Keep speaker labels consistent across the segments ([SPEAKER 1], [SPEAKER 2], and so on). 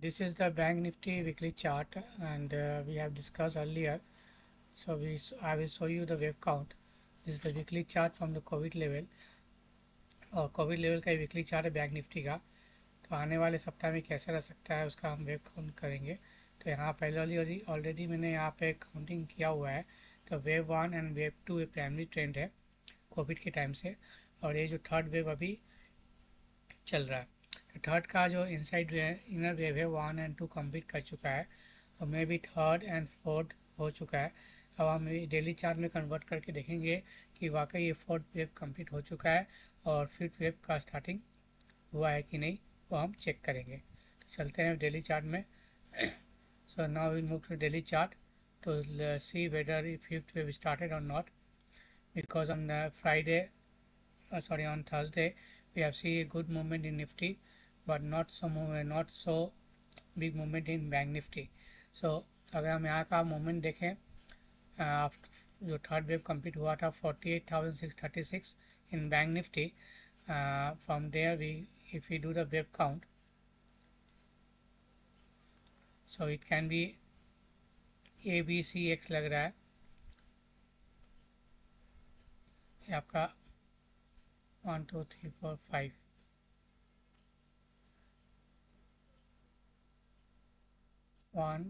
[SPEAKER 1] This is the Bank Nifty weekly chart, and we have discussed earlier. So I will show you the wave count. This is the weekly chart from the COVID level, और Covid level का weekly chart है bank Nifty का। तो आने वाले सप्ताह में कैसा रह सकता है उसका हम वेव काउंट करेंगे। तो यहाँ पहले ऑलरेडी मैंने यहाँ पे काउंटिंग किया हुआ है। तो वेव 1 एंड वेव 2 ये प्राइमरी ट्रेंड है कोविड के टाइम से, और ये जो थर्ड वेव अभी चल रहा है। तो थर्ड का जो इनसाइड इनर वेव है 1 एंड 2 कंप्लीट कर चुका है, और may be third and fourth हो चुका है। अब हम डेली चार्ट में कन्वर्ट करके देखेंगे कि वाकई ये फोर्थ वेव कंप्लीट हो चुका है और फिफ्थ वेव का स्टार्टिंग हुआ है कि नहीं, वो हम चेक करेंगे। तो चलते हैं डेली चार्ट में। So now we move to daily chart to see whether the fifth wave started or not, because on on Thursday we have seen a good movement in Nifty, but not so big movement in Bank Nifty. So अगर हम यहाँ का movement देखें, जो third wave complete हुआ था 48,636 in Bank Nifty, from there if we do the wave count, so it can be ABCX लग रहा है। ये आपका 1 2 3 4 5 1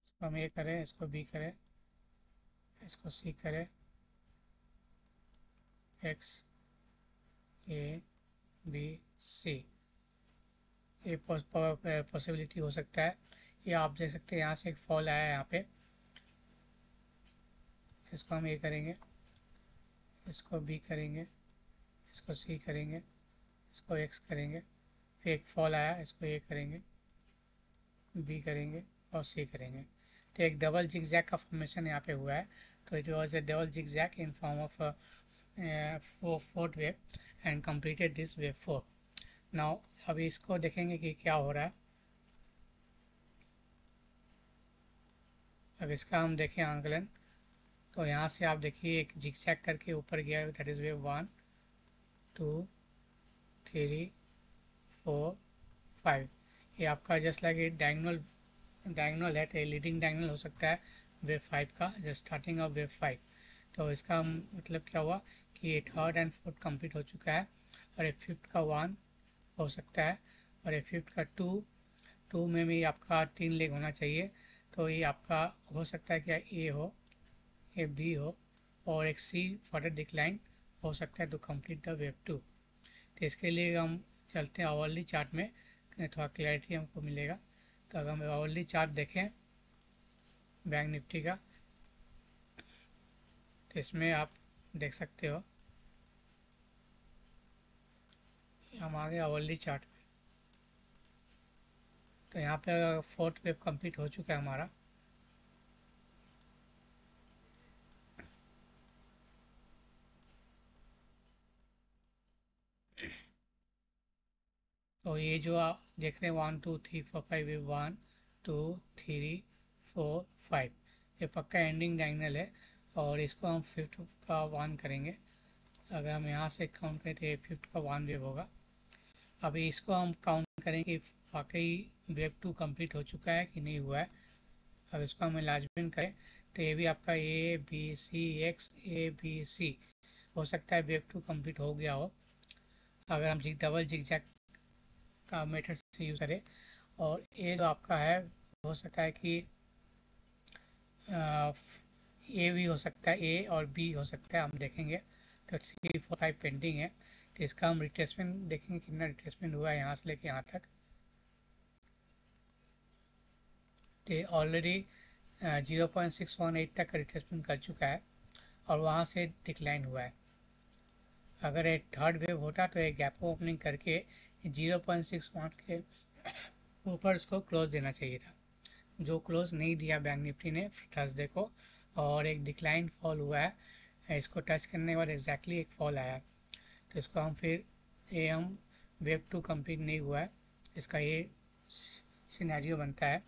[SPEAKER 1] इसको हम ए करें, इसको बी करें, इसको सी करें, एक्स ए बी सी, ये पॉसिबिलिटी हो सकता है। ये आप देख सकते हैं यहाँ से एक फॉल आया है यहाँ पे, इसको हम ए करेंगे, इसको बी करेंगे, इसको सी करेंगे, इसको एक्स करेंगे, फिर एक फॉल आया, इसको ए करेंगे, बी करेंगे और सी करेंगे। तो एक डबल जिगजैग का फॉर्मेशन यहाँ पे हुआ है। तो it was A double zigzag in form of fourth wave and completed this wave 4। Now अभी इसको देखेंगे कि क्या हो रहा है। अब इसका हम देखें आंकलन, तो यहाँ से आप देखिए एक जिगजैग करके ऊपर गया, दैट इज़ वेव 1 2 3 4 5। ये आपका जस्ट लाइक डायगोनल है, तो लीडिंग डायगोनल हो सकता है वेव 5 का, जस्ट स्टार्टिंग ऑफ वेव 5। तो इसका मतलब क्या हुआ कि ये थर्ड एंड फोर्थ कंप्लीट हो चुका है, और ये फिफ्थ का 1 हो सकता है, और ये फिफ्थ का 2 में भी आपका 3 लेग होना चाहिए। तो ये आपका हो सकता है क्या ए हो, ए बी हो, और एक सी फर्दर डिक्लाइन हो सकता है टू कंप्लीट द वेव 2। तो इसके लिए हम चलते हैं आवरली चार्ट में, थोड़ा क्लैरिटी हमको मिलेगा। तो अगर हम आवरली चार्ट देखें बैंक निफ्टी का, तो इसमें आप देख सकते हो, हम आ गए आवरली चार्ट में। तो यहाँ पे फोर्थ वेव कंप्लीट हो चुका है हमारा। तो ये जो आप देख रहे हैं 1 2 3 4 5, 1 2 3 4 5, ये पक्का एंडिंग डायगोनल है, और इसको हम फिफ्थ का 1 करेंगे। अगर हम यहाँ से काउंट करें तो ये फिफ्थ का 1 वेव होगा। अभी इसको हम काउंट करेंगे कि वाकई वेव 2 कंप्लीट हो चुका है कि नहीं हुआ है। अब इसको हम एलाइजमेंट करें तो ये भी आपका A B C X A B C हो सकता है वेव 2 कंप्लीट हो गया हो, अगर हम डबल जिगजैग का मेथड से यूज़ करें। और ये जो आपका है हो सकता है कि ए भी हो सकता है, ए और बी हो सकता है, हम देखेंगे। तो 3 4 5 पेंडिंग है, तो इसका हम रिट्रेसमेंट देखेंगे कितना रिट्रेसमेंट हुआ है यहाँ से लेके यहाँ तक। तो ऑलरेडी 0.618 तक रिट्रेसमेंट कर चुका है, और वहाँ से डिक्लाइन हुआ है। अगर एक थर्ड वेव होता तो एक गैप ओपनिंग करके 0.61 के ऊपर उसको क्लोज देना चाहिए था, जो क्लोज नहीं दिया बैंक निफ्टी ने थर्सडे को, और एक डिक्लाइन फॉल हुआ है। इसको टच करने के बाद एग्जैक्टली एक फॉल आया। तो इसको हम फिर हम वेव 2 कंप्लीट नहीं हुआ है, इसका ये सिनेरियो बनता है।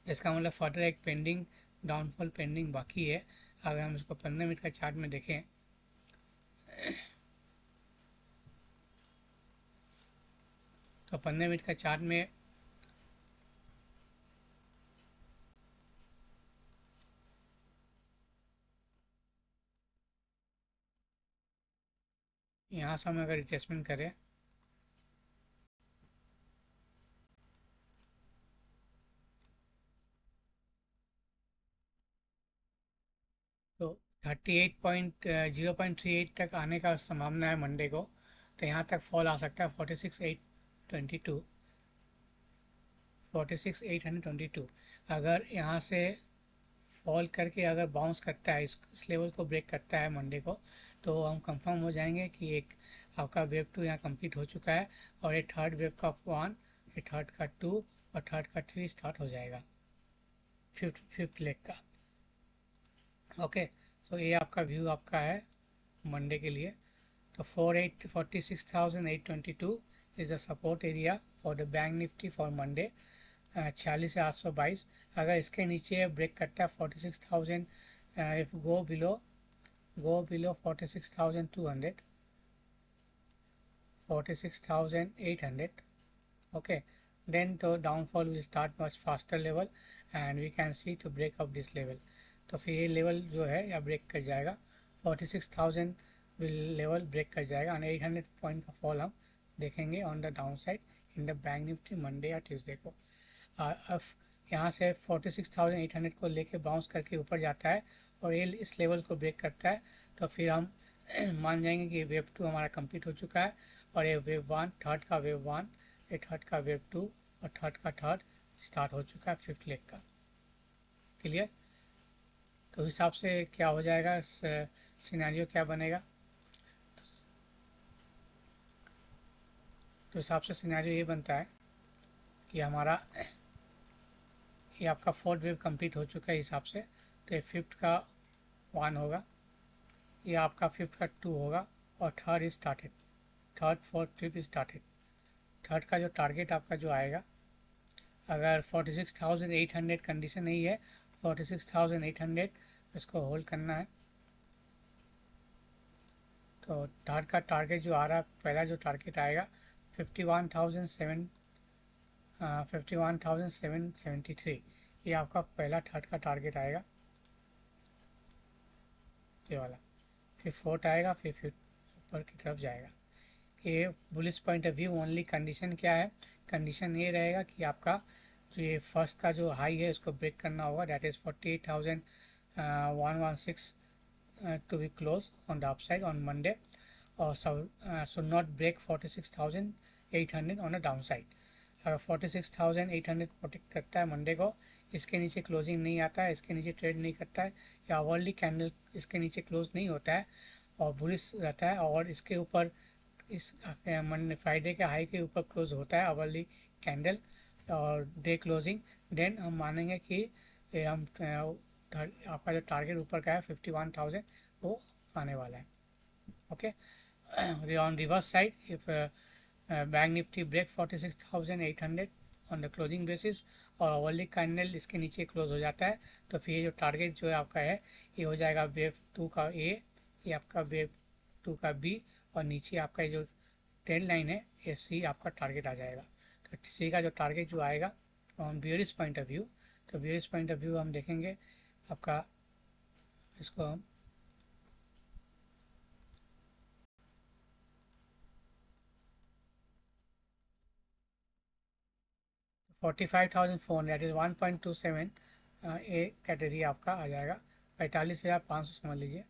[SPEAKER 1] इसका मतलब फर्दर एक पेंडिंग डाउनफॉल पेंडिंग बाकी है। अगर हम इसको 15 मिनट का चार्ट में देखें तो 15 मिनट का चार्ट में यहाँ से हम अगर रिट्रेसमेंट करें तो 0.38 तक आने का संभावना है मंडे को। तो यहाँ तक फॉल आ सकता है 46,822, 46,822। अगर यहाँ से फॉल करके अगर बाउंस करता है, इस लेवल को ब्रेक करता है मंडे को, तो हम कंफर्म हो जाएंगे कि एक आपका वेव 2 यहाँ कंप्लीट हो चुका है और ये थर्ड वेव का 1, ये थर्ड का 2 और थर्ड का 3 स्टार्ट हो जाएगा फिफ्थ लेग का। ओके, तो ये आपका व्यू आपका है मंडे के लिए। तो 46,822 is the support area for the bank Nifty for Monday. 46 से 822। अगर इसके नीचे ब्रेक करता है 46,000, if go below 46,200, 46,800, okay, then the downfall will start much faster level and we can see to break up this level। तो फिर ये level जो है या ब्रेक कर जाएगा 46,000 विल लेवल ब्रेक कर जाएगा और 800 पॉइंट का फॉल हम देखेंगे on the down side in the bank Nifty Monday या ट्यूसडे को। अब यहाँ से 46,800 को लेके बाउंस करके ऊपर जाता है और ये इस लेवल को ब्रेक करता है तो फिर हम मान जाएंगे कि वेव 2 हमारा कंप्लीट हो चुका है और ये वेव 1, थर्ड का वेव 1, ये थर्ड का वेव 2 और थर्ड का थर्ड स्टार्ट हो चुका है फिफ्थ लेग का। क्लियर? तो हिसाब से क्या हो जाएगा, सिनेरियो क्या बनेगा, तो हिसाब से सिनेरियो ये बनता है कि हमारा ये आपका फोर्थ वेव कंप्लीट हो चुका है हिसाब से, तो ये फिफ्थ का 1 होगा, ये आपका फिफ्थ का 2 होगा और third is started, third fourth fifth started. Third का जो टारगेट आपका जो आएगा, अगर 46,800 कंडीशन नहीं है, 46,800 इसको होल्ड करना है। तो थर्ड का टारगेट जो आ रहा है, पहला जो टारगेट आएगा 51,773, ये आपका पहला थर्ड का टारगेट आएगा, ये वाला। फिर फोर्थ आएगा, फिर ऊपर की तरफ जाएगा। ये bullish point of view only. Condition क्या है, कंडीशन ये रहेगा कि आपका जो ये फर्स्ट का जो हाई है इसको ब्रेक करना होगा, that is 48,116 to be close on the upside on Monday, or should not break 46,800 on the downside। अगर 46,800 प्रोटेक्ट करता है मंडे को, इसके नीचे क्लोजिंग नहीं आता है, इसके नीचे ट्रेड नहीं करता है या आवरली कैंडल इसके नीचे क्लोज नहीं होता है और बुलिश रहता है और इसके ऊपर इस मंडे फ्राइडे के हाई के ऊपर क्लोज होता है आवरली कैंडल और डे क्लोजिंग, देन हम मानेंगे कि हम आपका जो टारगेट ऊपर का है 51,000 वो आने वाला है। Okay, on reverse side if bank Nifty break 46,800 on the closing basis और ओवरली कैंडल इसके नीचे क्लोज हो जाता है, तो फिर जो टारगेट जो है आपका है ये हो जाएगा वेव 2 का ए, ये आपका वेव 2 का बी और नीचे आपका जो ट्रेंड लाइन है ये सी आपका टारगेट आ जाएगा। तो सी का जो टारगेट जो आएगा on bearish point of view, तो बियरिश पॉइंट ऑफ व्यू हम देखेंगे आपका, इसको हम 45,400 दैट इज़ 1.27 ए कैटेगरी आपका आ जाएगा, 45,500 समझ लीजिए।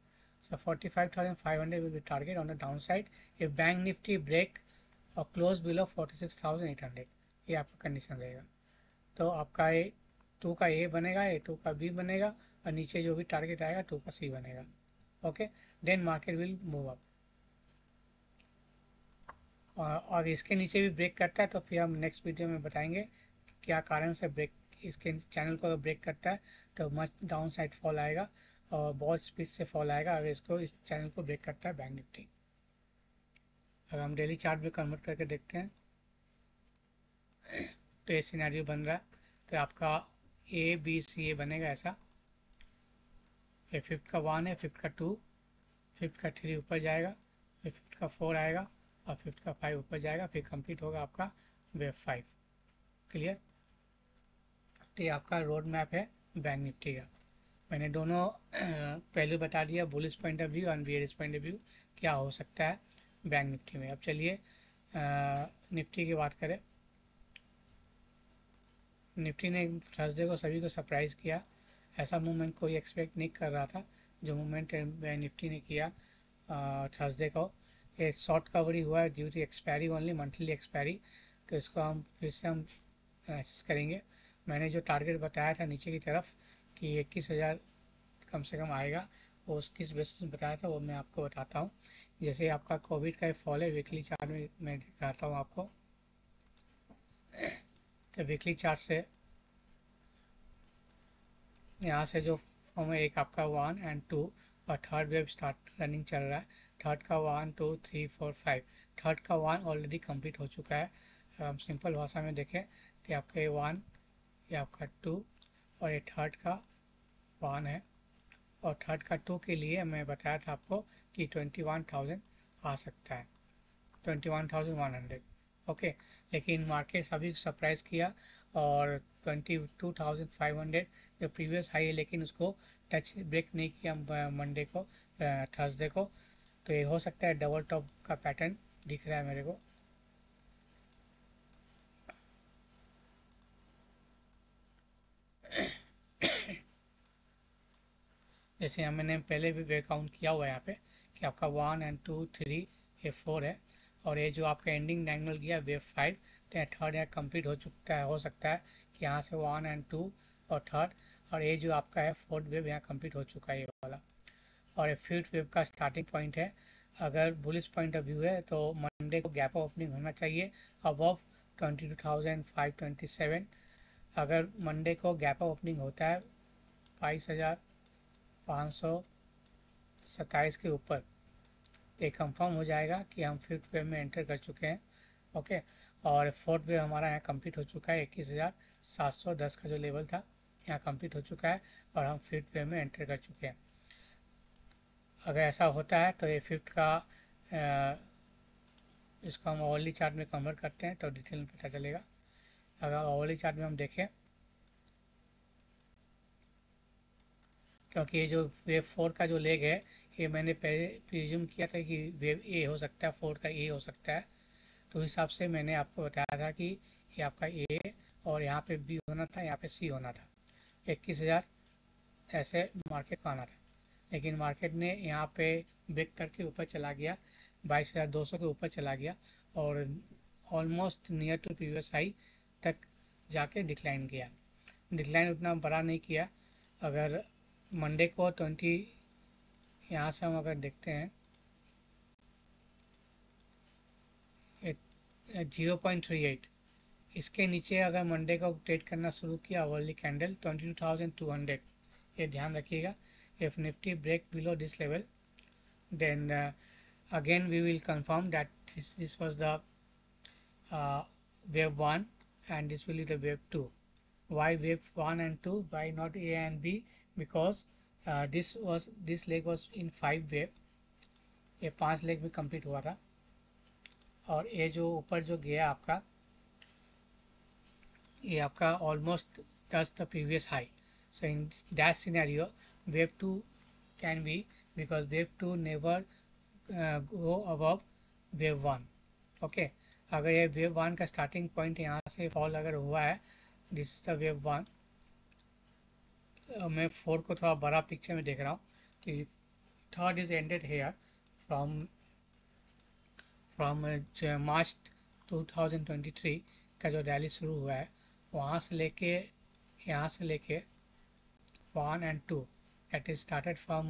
[SPEAKER 1] So 45,500 will be target on the down side if bank Nifty break और क्लोज बिलो 46,800, ये आपका कंडीशन रहेगा। तो आपका ए 2 का ए बनेगा, ए 2 का बी बनेगा और नीचे जो भी टारगेट आएगा 2 का सी बनेगा। Okay, then market will move up और इसके नीचे भी ब्रेक करता है तो फिर हम नेक्स्ट वीडियो में बताएंगे क्या कारण से ब्रेक, इसके चैनल को अगर ब्रेक करता है तो मच डाउन साइड फॉल आएगा और बहुत स्पीड से फॉल आएगा अगर इसको इस चैनल को ब्रेक करता है बैंक निफ्टी। अगर हम डेली चार्ट में कन्वर्ट करके देखते हैं तो ये सिनेरियो बन रहा है, तो आपका ए बी सी ए बनेगा ऐसा, ये फिफ्थ का 1 है, फिफ्थ का 2, फिफ्थ का 3 ऊपर जाएगा, फिर फिफ्थ का 4 आएगा और फिफ्थ का 5 ऊपर जाएगा, फिर कंप्लीट होगा आपका वेव 5। क्लियर? तो ये आपका रोड मैप है बैंक निफ्टी का। मैंने दोनों पहलू बता दिया, बुलिश पॉइंट ऑफ व्यू और बेयरिश पॉइंट ऑफ व्यू क्या हो सकता है बैंक निफ्टी में। अब चलिए निफ्टी की बात करें। निफ्टी ने थर्सडे को सभी को सरप्राइज़ किया। ऐसा मूवमेंट कोई एक्सपेक्ट नहीं कर रहा था जो मूवमेंट निफ्टी ने किया थर्सडे को। ये शॉर्ट कवरी हुआ है due to expiry only, monthly expiry. तो इसको हम फिर से हम एनालिसिस करेंगे। मैंने जो टारगेट बताया था नीचे की तरफ कि 21,000 कम से कम आएगा, वो उस किस बेसिस में बताया था वो मैं आपको बताता हूँ। जैसे आपका कोविड का फॉल है, वीकली चार्ट में मैं दिखाता हूँ आपको। तो वीकली चार्ट से यहाँ से जो हमें एक आपका 1 और 2 और थर्ड वेव स्टार्ट रनिंग चल रहा है। थर्ड का 1 2 3 4 5, थर्ड का 1 ऑलरेडी कंप्लीट हो चुका है। हम सिंपल भाषा में देखें तो आपका ये 1, ये आपका 2 और ये थर्ड का 1 है। और थर्ड का 2 के लिए मैं बताया था आपको कि 21,000 आ सकता है, 21,100। ओके, लेकिन मार्केट सभी सरप्राइज किया और 22,500 जो प्रीवियस हाई है, लेकिन उसको टच ब्रेक नहीं किया मंडे को, थर्सडे को। तो ये हो सकता है डबल टॉप का पैटर्न दिख रहा है मेरे को। जैसे मैंने पहले भी ब्रेक काउंट किया हुआ है यहाँ पे कि आपका 1 और 2 3 ये 4 है। और ये जो आपका एंडिंग डायगोनल गया वेव 5, तो थर्ड यहाँ कंप्लीट हो चुका है। हो सकता है कि यहाँ से 1 और 2 और थर्ड, और ये जो आपका है फोर्थ वेव यहाँ कंप्लीट हो चुका है ये वाला। और ये फिफ्थ वेव का स्टार्टिंग पॉइंट है। अगर बुलिश पॉइंट ऑफ व्यू है तो मंडे को गैप ओपनिंग होना चाहिए अबव 22,527। अगर मंडे को गैप ओपनिंग होता है 22,527 के ऊपर, ये कंफर्म हो जाएगा कि हम फिफ्थ वेव में एंटर कर चुके हैं। ओके, और फोर्थ वेव हमारा यहाँ कंप्लीट हो चुका है। 21,710 का जो लेवल था यहाँ कंप्लीट हो चुका है और हम फिफ्थ वेव में एंटर कर चुके हैं। अगर ऐसा होता है तो ये फिफ्थ का इसको हम ओवरली चार्ट में कन्वर्ट करते हैं तो डिटेल में पता चलेगा। अगर ओवरली चार्ट में हम देखें, क्योंकि ये जो वेव 4 का जो लेग है ये मैंने पहले प्रिज्यूम किया था कि वेव ए हो सकता है, 4 का ए हो सकता है। तो उस हिसाब से मैंने आपको बताया था कि ये आपका ए और यहाँ पे बी होना था, यहाँ पे सी होना था। 21,000 ऐसे मार्केट को आना था, लेकिन मार्केट ने यहाँ पे ब्रेक करके ऊपर चला गया, 22,200 के ऊपर चला गया और almost near to previous high तक जाके डिक्लाइन किया। डिक्लाइन उतना बड़ा नहीं किया। अगर मंडे को 20 यहाँ से हम अगर देखते हैं 0.38, इसके नीचे अगर मंडे को ट्रेड करना शुरू किया अवर्ली कैंडल 22,200, ये ध्यान रखिएगा। If Nifty break below this level then again we will confirm that this was the wave 1 and this will be the wave 2. Why wave 1 and 2, why not A and B? Because this leg was in 5 wave, ये 5 leg में complete हुआ था और ये जो ऊपर जो गया आपका, ये आपका almost touch the previous high. So in that scenario wave 2 can be, because wave 2 never go above wave 1। Okay, अगर ये wave 1 का स्टार्टिंग पॉइंट यहाँ से फॉल अगर हुआ है, दिस इज द wave 1। मैं 4 को थोड़ा बड़ा पिक्चर में देख रहा हूँ कि third is ended here from March 2023 का जो रैली शुरू हुआ है, वहाँ से लेके यहाँ से लेके 1 और 2 that is started from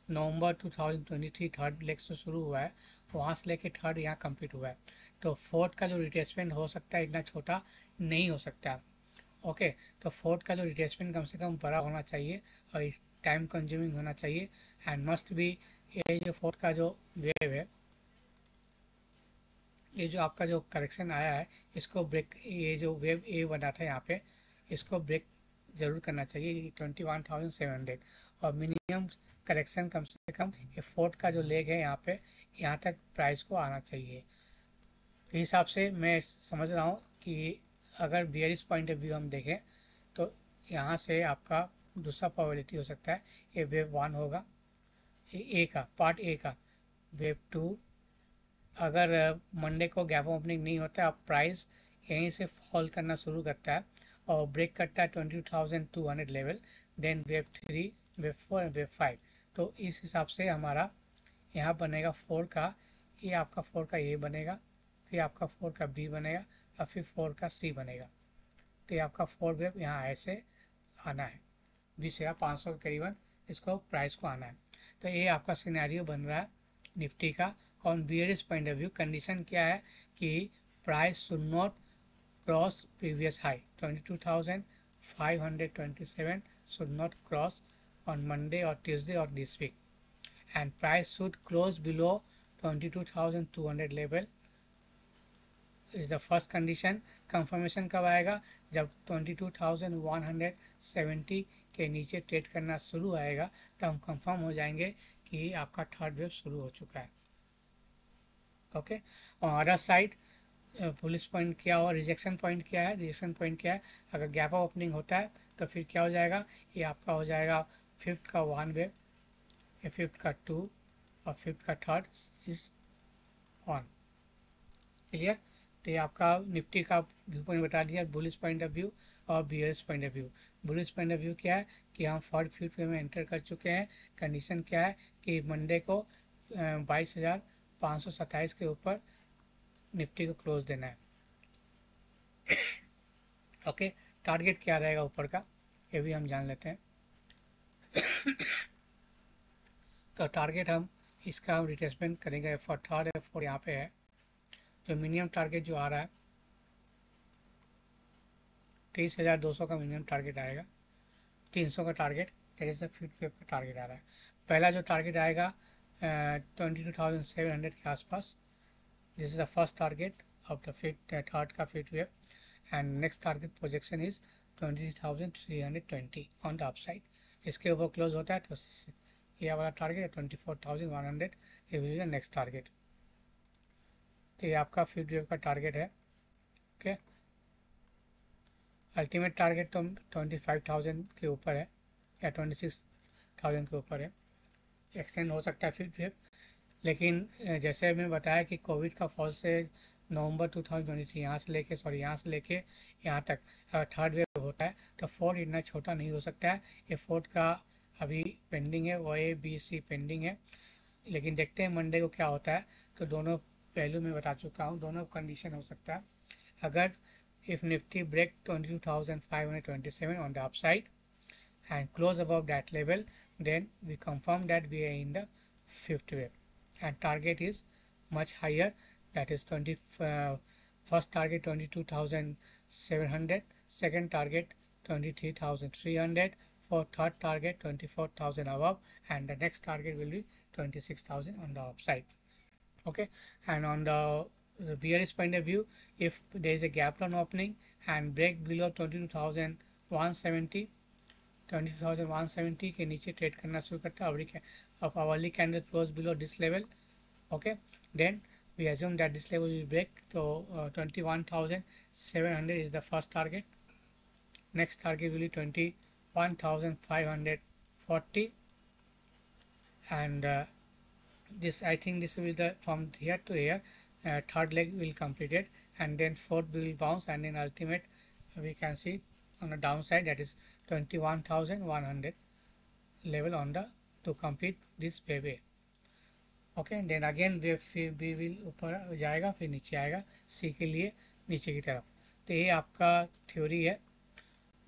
[SPEAKER 1] November 2023, third leg से शुरू हुआ है, वहाँ से लेके थर्ड यहाँ कंप्लीट हुआ है। तो फोर्थ का जो रिट्रेसमेंट हो सकता है इतना छोटा नहीं हो सकता। ओके, तो फोर्थ का जो रिट्रेसमेंट कम से कम बड़ा होना चाहिए और इस टाइम कंज्यूमिंग होना चाहिए एंड मस्ट भी। ये जो फोर्थ का जो वेव है, ये जो आपका जो करेक्शन आया है, इसको ब्रेक, ये जो वेव ए बना था यहाँ पे, इसको ब्रेक ज़रूर करना चाहिए 21,700 और मिनिमम करेक्शन कम से कम ये फोर्थ का जो लेग है यहाँ पे, यहाँ तक प्राइस को आना चाहिए। इस हिसाब से मैं समझ रहा हूँ कि अगर बियरिश पॉइंट ऑफ व्यू हम देखें तो यहाँ से आपका दूसरा प्रोबेबिलिटी हो सकता है, ये वेव 1 होगा, ए का पार्ट ए का। वेव 2, अगर मंडे को गैप ओपनिंग नहीं होता है, अब प्राइस यहीं से फॉल करना शुरू करता है और ब्रेक करता है 22,200 level, then wave 3, wave 4 and wave 5। तो इस हिसाब से हमारा यहाँ बनेगा 4 का, ये आपका 4 का ए बनेगा, फिर आपका 4 का बी बनेगा और फिर 4 का सी बनेगा। तो ये आपका 4 वेव यहाँ ऐसे आना है, 20,500 के करीबन इसको प्राइस को आना है। तो ये आपका सिनेरियो बन रहा है निफ्टी का। On bearish point of view condition क्या है कि price should not cross previous high 22,527 should not cross on Monday और ट्यूसडे और this week, and price should close below 22,200 level is the first condition. Confirmation कब आएगा? जब 22,170 के नीचे ट्रेड करना शुरू आएगा तो हम कंफर्म हो जाएंगे कि आपका थर्ड वेव शुरू हो चुका है। ओके, और अदर साइड पुलिस पॉइंट क्या हो, रिजेक्शन पॉइंट क्या है? रिजेक्शन पॉइंट क्या है? अगर गैप ओपनिंग होता है तो फिर क्या हो जाएगा? ये आपका हो जाएगा फिफ्थ का 1 वेव, फिफ्थ का 2 और फिफ्थ का थर्ड इज ऑन। क्लियर? तो ये आपका निफ्टी का व्यू पॉइंट बता दिया, बुलिश पॉइंट ऑफ व्यू और bearish point of view. Bullish point of view क्या है कि हम फोर्थ फिफ्थ में एंटर कर चुके हैं। कंडीशन क्या है कि मंडे को 22,527 के ऊपर निफ्टी को क्लोज देना है। ओके, टारगेट क्या रहेगा ऊपर का ये भी हम जान लेते हैं। तो टारगेट हम इसका हम रिट्रेसमेंट करेंगे। फॉर थर्ड F4 यहाँ पे है, जो मिनिमम टारगेट जो आ रहा है 23,200 का मिनिमम टारगेट आएगा, 300 का target, that is the fifth wave का टारगेट आ रहा है। पहला जो टारगेट आएगा 22,700 के आसपास, this is the first target of the third का fifth wave, and next target projection is 23,320 on the upside. इसके ऊपर क्लोज होता है तो ये वाला टारगेट है 24,100, ये will be the next target. तो ये आपका फिफ्थ वेव का टारगेट है। ओके, अल्टीमेट टारगेट तो 25,000 के ऊपर है या 26,000 के ऊपर है, एक्सटेंड हो सकता है फिफ्थ वेव। लेकिन जैसे मैं बताया कि कोविड का फॉल से नवंबर 2023 यहाँ से लेके यहाँ तक अगर थर्ड वेव होता है तो फोर्थ इतना छोटा नहीं हो सकता है। ये फोर्थ का अभी पेंडिंग है, वो A, B, C पेंडिंग है, लेकिन देखते हैं मंडे को क्या होता है। तो दोनों पहलू में बता चुका हूँ, दोनों कंडीशन हो सकता है। अगर if Nifty break 22,527 on the upside and close above that level, then we confirm that we are in the fifth wave, and target is much higher, that is first target 22,700, second target 23,300, for third target 24,000 above, and the next target will be 26,000 on the upside. Okay, and on the bearish point of view, if there is a gap down opening and break below 22,170 के नीचे trade करना शुरू करता है, of hourly candle close below this level, okay, then we assume that this level will break. So 21,700 is the first target, next target will be 21,540, and this, I think this will be the from here to here, third leg will complete it, and then fourth will bounce, and then ultimate we can see on the downside, that is 21,100 level on the to complete this wave. Okay, then again wave फिर B will ऊपर जाएगा, फिर नीचे आएगा सी के लिए नीचे की तरफ। तो ये आपका थ्योरी है,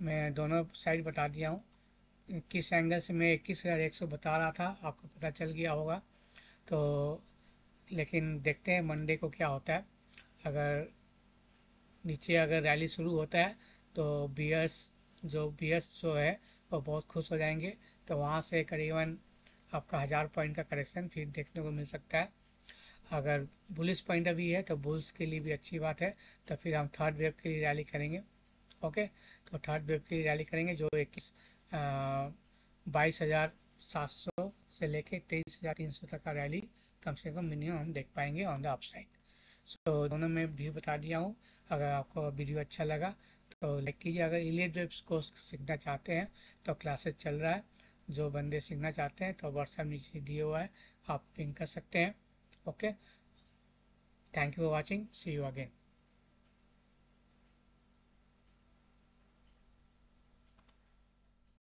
[SPEAKER 1] मैं दोनों साइड बता दिया हूँ। किस एंगल से मैं 21,100 बता रहा था आपको पता चल गया होगा। तो लेकिन देखते हैं मंडे को क्या होता है। अगर नीचे अगर रैली शुरू होता है तो बियर्स जो है वो बहुत खुश हो जाएंगे, तो वहाँ से करीबन आपका 1000 पॉइंट का करेक्शन फिर देखने को मिल सकता है। अगर बुलिश पॉइंट अभी है तो बुल्स के लिए भी अच्छी बात है, तो फिर हम थर्ड वेव के लिए रैली करेंगे। ओके, तो थर्ड वेव के लिए रैली करेंगे जो 22,700 से लेके 23,300 तक का रैली कम से कम मिनिमम हम देख पाएंगे ऑन द अपसाइड। सो दोनों में भी बता दिया हूँ। अगर आपको वीडियो अच्छा लगा तो लाइक कीजिए। अगर इलीट वेब्स को सीखना चाहते हैं तो क्लासेस चल रहा है, जो बंदे सीखना चाहते हैं तो व्हाट्सएप नीचे दिए हुआ है, आप पिंग कर सकते हैं। Okay, thank you for watching, see you again.